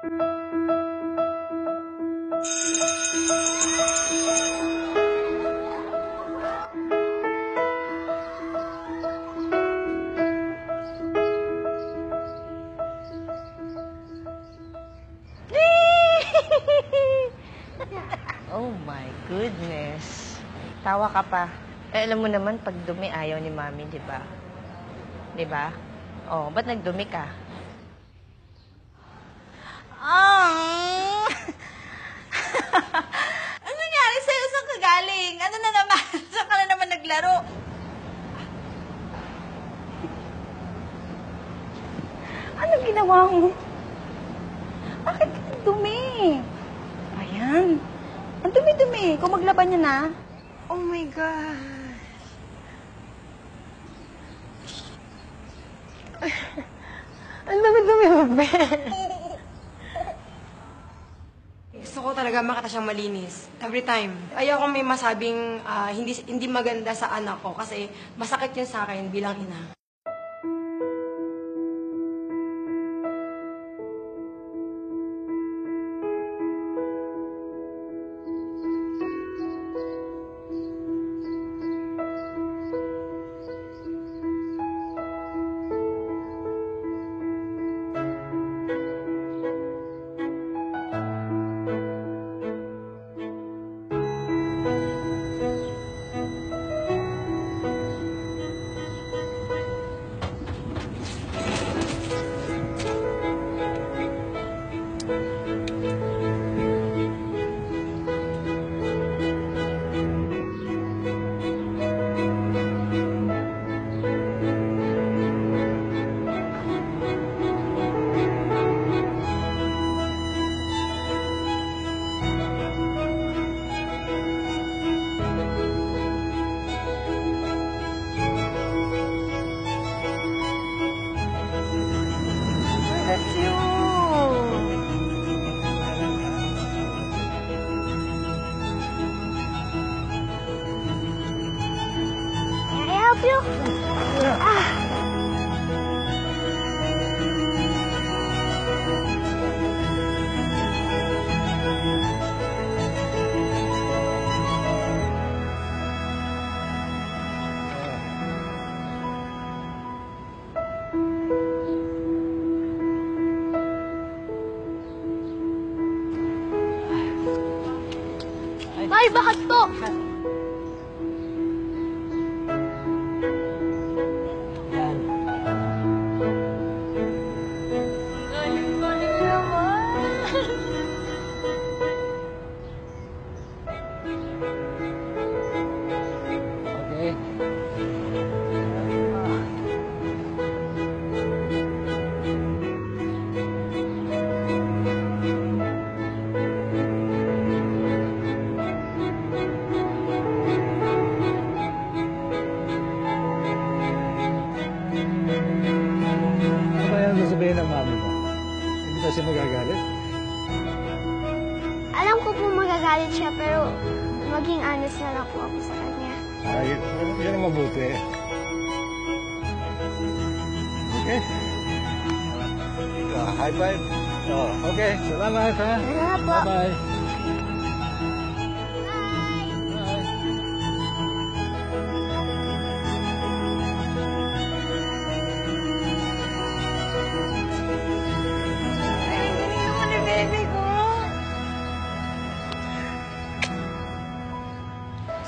Oh my goodness. Tawa ka pa. Eh, alam mo naman, pag dumi, ayaw ni Mami, di ba? Di ba? Oh, ba't nagdumi ka? Ano nangyari sa'yo? Saan ka galing? Ano na naman? Saan ka na naman naglaro? Ano ginawa mo? Bakit ka dumi? Ayan. Ang dumi-dumi. Kung maglaban niya na. Oh my God. Ang dumi-dumi mo, be. Gusto ko talaga makita siyang malinis. Every time. Ayoko may masabing hindi maganda sa anak ko kasi masakit yun sa akin bilang ina. That's you. Can I help you? Ay, bakit to? Yan. Galing-galing naman. Okay. Ano kaya ang sasabihin ng mami mo? Hindi ba siya magagalit? Alam ko po magagalit siya, pero maging honest na lang po ako sa kanya. Ay, yun ang mabuti. Okay. High five. Oh, okay. Salamat, ha? Salamat po. Bye-bye. Ay, galing naman ni baby ko.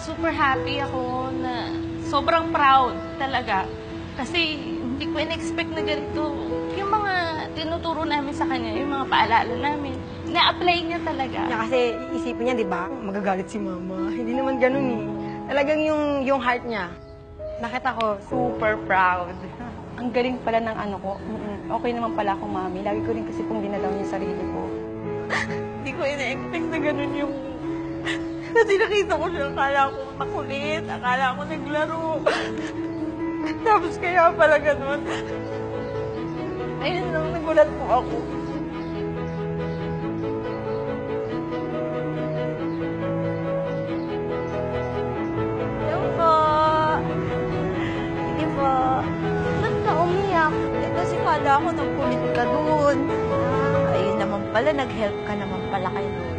Super happy ako na sobrang proud talaga. Kasi hindi ko in-expect na ganito. Yung mga tinuturo namin sa kanya, yung mga paalala namin, na-apply niya talaga. Kasi isipin niya, di ba, magagalit si mama. Hindi naman ganun eh. Talagang yung heart niya. Nakita ko, super proud. Ang galing pala ng ano ko. Okay naman pala akong mami. Lagi ko rin kasi pong dinadaw niya sarili ko. Hindi ko ina-expect na ganun yung... Kasi nakita ko siya, akala ko makulit, akala ko naglaro. Tapos kaya pala ganun. Ayun lang, nagulat po ako. Hello po. Sige po. Ba't ka umiyak? Eh, kasi kala ko nagkulit ka dun. Ayun naman pala, nag-help ka naman pala kay Lola.